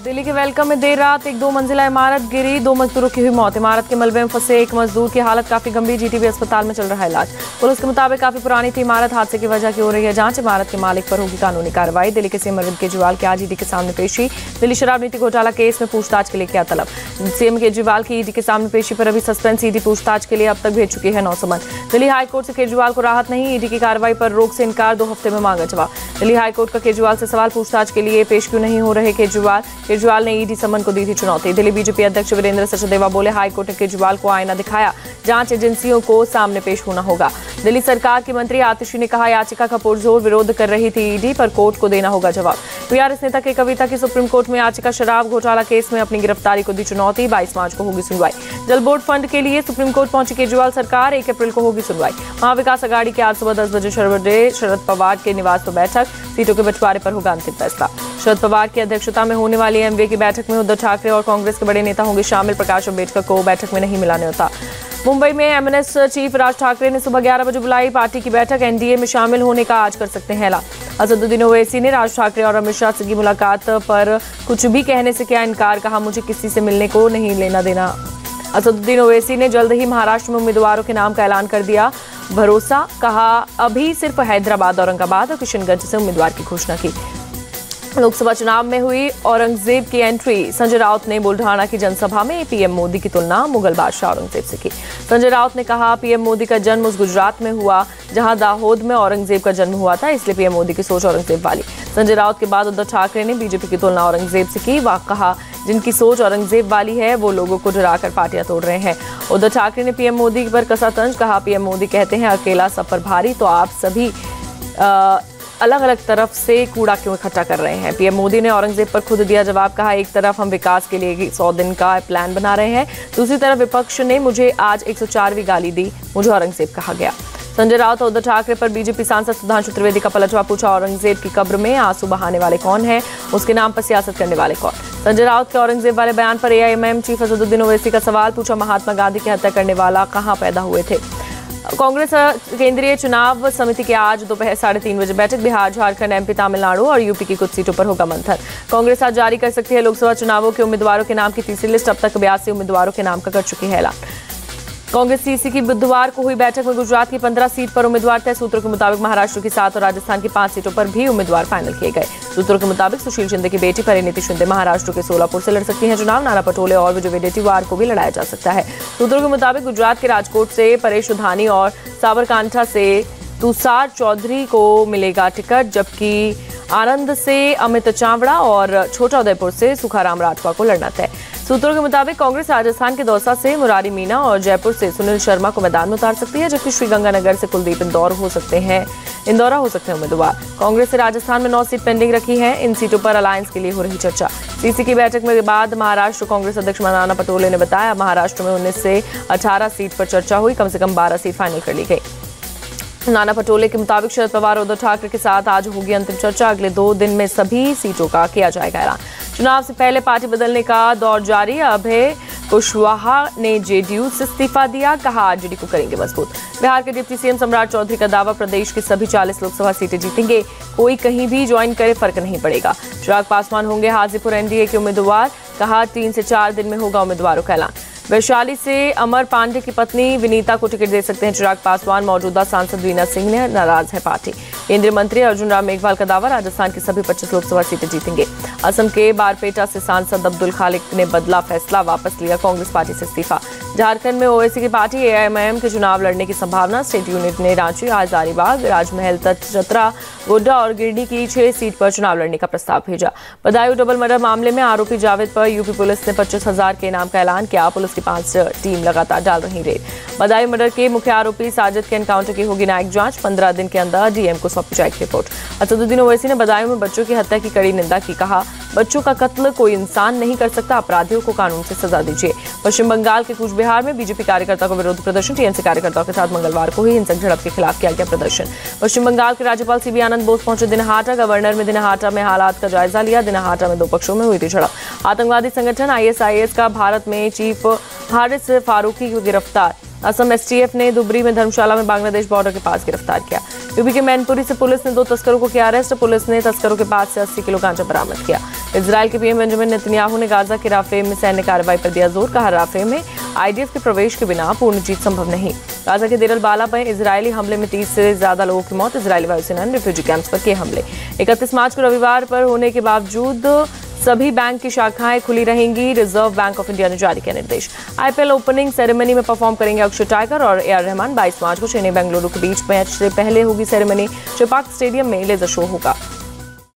दिल्ली के वेलकम में देर रात एक 2 मंजिला इमारत गिरी, 2 मजदूरों की हुई मौत। इमारत के मलबे में फंसे एक मजदूर की हालत काफी गंभीर, जीटीबी अस्पताल में चल रहा है इलाज। पुलिस के मुताबिक काफी पुरानी थी इमारत, हादसे की वजह की हो रही है जांच। इमारत के मालिक पर होगी कानूनी कार्रवाई। दिल्ली के सीएम अरविंद केजरीवाल की आज ईडी के सामने पेशी। दिल्ली शराब नीति घोटाला केस में पूछताछ के लिए किया तलब। सीएम केजरीवाल की ईडी के सामने पेशी पर अभी सस्पेंस। ईडी पूछताछ के लिए अब तक भेज चुकी है 9 समन। दिल्ली हाईकोर्ट से केजरीवाल को राहत नहीं, ईडी की कार्रवाई पर रोक से इनकार, 2 हफ्ते में मांगा जवाब। दिल्ली हाईकोर्ट का केजरीवाल से सवाल, पूछताछ के लिए पेश क्यों नहीं हो रहे केजरीवाल ने ईडी समन को दी थी चुनौती। दिल्ली बीजेपी अध्यक्ष वीरेंद्र सचदेवा बोले, हाईकोर्ट ने केजरीवाल को आईना दिखाया, जांच एजेंसियों को सामने पेश होना होगा। दिल्ली सरकार की मंत्री आतिशी ने कहा, याचिका का पुरजोर विरोध कर रही थी ईडी, पर कोर्ट को देना होगा जवाब। टीआरएस नेता के कविता की सुप्रीम कोर्ट में याचिका, शराब घोटाला केस में अपनी गिरफ्तारी को दी चुनौती। 22 मार्च को होगी सुनवाई। जल बोर्ड फंड के लिए सुप्रीम कोर्ट पहुंची केजरीवाल सरकार, 1 अप्रैल को होगी सुनवाई। महाविकास अघाड़ी की आज सुबह 10 बजे शरद पवार के निवास पर बैठक, सीटों के बंटवारे पर होगा अंतिम फैसला। शरद पवार की अध्यक्षता में होने वाली एमवे की बैठक में उद्धव ठाकरे और कांग्रेस के बड़े नेता होंगे शामिल। प्रकाश अम्बेडकर को बैठक में नहीं मिला न्योता। मुंबई में एमएनएस चीफ राज ठाकरे ने सुबह 11 बजे बुलाई पार्टी की बैठक, एनडीए में शामिल होने का आज कर सकते हैं ऐलान। असदुद्दीन ओवैसी ने राज ठाकरे और अमित शाह से की मुलाकात पर कुछ भी कहने से किया इनकार, कहा मुझे किसी से मिलने को नहीं लेना देना। असदुद्दीन ओवैसी ने जल्द ही महाराष्ट्र में उम्मीदवारों के नाम का ऐलान कर दिया भरोसा, कहा अभी सिर्फ हैदराबाद, औरंगाबाद और किशनगंज से उम्मीदवार की घोषणा की। लोकसभा चुनाव में हुई औरंगजेब की एंट्री, संजय राउत ने बुल्ढाना की जनसभा में पीएम मोदी की तुलना मुगल बादशाह औरंगजेब से की। संजय राउत ने कहा, पीएम मोदी का जन्म उस गुजरात में हुआ जहां दाहोद में औरंगजेब का जन्म हुआ था, इसलिए पीएम मोदी की सोच औरंगजेब वाली। संजय राउत के बाद उद्धव ठाकरे ने बीजेपी की तुलना औरंगजेब से की। वह कहा, जिनकी सोच औरंगजेब वाली है वो लोगों को डराकर पार्टियां तोड़ रहे हैं। उद्धव ठाकरे ने पीएम मोदी पर कसा तंज, कहा पीएम मोदी कहते हैं अकेला सब पर भारी, तो आप सभी अलग अलग तरफ से कूड़ा क्यों इकट्ठा कर रहे हैं। पीएम मोदी ने औरंगजेब पर खुद दिया जवाब, कहा एक तरफ हम विकास के लिए 100 दिन का प्लान बना रहे हैं, दूसरी तरफ विपक्ष ने मुझे आज 104वीं गाली दी, मुझे औरंगजेब कहा गया। संजय राउत और उद्धव ठाकरे पर बीजेपी सांसद सुधांशु त्रिवेदी का पलटवार, पूछा औरंगजेब की कब्र में आंसू बहाने वाले कौन है, उसके नाम पर सियासत करने वाले कौन। संजय राउत के औरंगजेब वाले बयान पर एआईएमएम चीफ असदुद्दीन ओवैसी का सवाल, पूछा महात्मा गांधी की हत्या करने वाला कहां पैदा हुए थे। कांग्रेस केंद्रीय चुनाव समिति की आज दोपहर 3:30 बजे बैठक, बिहार, झारखंड, एमपी, तमिलनाडु और यूपी की कुछ सीटों पर होगा मंथन। कांग्रेस आज जारी कर सकती है लोकसभा चुनावों के उम्मीदवारों के नाम की तीसरी लिस्ट, अब तक 82 उम्मीदवारों के नाम का कर चुकी है ऐलान। कांग्रेस सीसी की बुधवार को हुई बैठक में गुजरात की 15 सीट पर उम्मीदवार तय। सूत्रों के मुताबिक महाराष्ट्र की 7 और राजस्थान की 5 सीटों पर भी उम्मीदवार फाइनल किए गए। सूत्रों के मुताबिक सुशील शिंदे की बेटी परिणीति शिंदे महाराष्ट्र के सोलापुर से लड़ सकती हैं चुनाव। नाना पटोले और विजय वडेट्टीवार को भी लड़ाया जा सकता है। सूत्रों के मुताबिक गुजरात के राजकोट से परेश सुधानी और साबरकांठा से तुषार चौधरी को मिलेगा टिकट, जबकि आनंद से अमित चावड़ा और छोटा उदयपुर से सुखाराम राठवा को लड़ना तय। सूत्रों के मुताबिक कांग्रेस राजस्थान के दौसा से मुरारी मीना और जयपुर से सुनील शर्मा को मैदान में उतार सकती है, जबकि श्रीगंगानगर से कुलदीप इंदौरा हो सकते हैं उम्मीदवार। कांग्रेस से राजस्थान में 9 सीट पेंडिंग रखी है, इन सीटों पर अलायंस के लिए हो रही चर्चा। सीसी की बैठक में बाद महाराष्ट्र कांग्रेस अध्यक्ष नाना पटोले ने बताया, महाराष्ट्र में 19 से 18 सीट पर चर्चा हुई, कम से कम 12 सीट फाइनल कर ली गई। नाना पटोले के मुताबिक शरद पवार और उद्धव ठाकरे के साथ आज होगी अंतिम चर्चा, अगले 2 दिन में सभी सीटों का किया जाएगा ऐलान। चुनाव से पहले पार्टी बदलने का दौर जारी, अभय कुशवाहा ने जेडीयू से इस्तीफा दिया, कहा आरजेडी को करेंगे मजबूत। बिहार के डिप्टी सीएम सम्राट चौधरी का दावा, प्रदेश की सभी 40 लोकसभा सीटें जीतेंगे, कोई कहीं भी ज्वाइन करे फर्क नहीं पड़ेगा। चिराग पासवान होंगे हाजीपुर एनडीए के उम्मीदवार, कहा 3 से 4 दिन में होगा उम्मीदवारों का ऐलान। वैशाली से अमर पांडे की पत्नी विनीता को टिकट दे सकते हैं चिराग पासवान, मौजूदा सांसद वीना सिंह ने नाराज है पार्टी। केंद्रीय मंत्री अर्जुन राम मेघवाल का दावा, राजस्थान की सभी 25 लोकसभा सीटें जीतेंगे। असम के बारपेटा से सांसद अब्दुल खालिक ने बदला फैसला, वापस लिया कांग्रेस पार्टी से इस्तीफा। झारखंड में ओवैसी की पार्टी एआईएमआईएम के चुनाव लड़ने की संभावना, स्टेट यूनिट ने रांची, हजारीबाग, राजमहल, चतरा, गोड्डा और गिरडी की 6 सीट पर चुनाव लड़ने का प्रस्ताव भेजा। बदायूं डबल मर्डर मामले में आरोपी जावेद पर यूपी पुलिस ने 25,000 के इनाम का ऐलान किया, पुलिस की 5 टीम लगातार डाल रही रेड। बदायूं मर्डर के मुख्य आरोपी साजिद के एनकाउंटर की होगी न्यायिक जांच, 15 दिन के अंदर डीएम को सौंपी जाएगी रिपोर्ट। असदुद्दीन ओवैसी ने बदायूं में बच्चों की हत्या की कड़ी निंदा की, कहा बच्चों का कत्ल कोई इंसान नहीं कर सकता, अपराधियों को कानून से सजा दीजिए। पश्चिम बंगाल के कूच बिहार में बीजेपी कार्यकर्ता को विरोध प्रदर्शन, टीएमसी कार्यकर्ताओं के साथ मंगलवार को ही हिंसक झड़प के खिलाफ किया गया प्रदर्शन। पश्चिम बंगाल के राज्यपाल सीबी आनंद बोस पहुंचे दिनहाटा, गवर्नर में दिनहाटा में हालात का जायजा लिया। दिनहाटा में 2 पक्षों में हुई थी झड़प। आतंकवादी संगठन आईएसआईएस का भारत में चीफ हारिस फारूकी को गिरफ्तार, असम एसटीएफ ने दुबरी में धर्मशाला में बांग्लादेश बॉर्डर के पास गिरफ्तार किया। यूपी के मैनपुरी से पुलिस ने 2 तस्करों को किया अरेस्ट। पुलिस ने तस्करों के पास से 80 किलो गांजा बरामद किया। इजराइल के पीएम बेंजामिन नेतन्याहू ने गाजा के राफेह में सैन्य कार्रवाई पर दिया जोर। कहा, राफेह में आईडीएफ के प्रवेश के बिना पूर्ण जीत संभव नहीं। गाजा के देर अल-बाला में इजरायली हमले में 30 से ज्यादा लोगों की मौत। इजरायली वायुसेना ने रिफ्यूजी कैंप्स पर किए हमले। 31 मार्च को रविवार पर होने के बावजूद सभी बैंक की शाखाएं खुली रहेंगी। रिजर्व बैंक ऑफ इंडिया ने जारी किया निर्देश। आईपीएल ओपनिंग सेरेमनी में परफॉर्म करेंगे अक्षय टाइगर और ए आर रहमान। 22 मार्च को चेन्नई बेंगलुरु के बीच मैच से पहले होगी सेरेमनी। चेपाक स्टेडियम में लेजर शो होगा।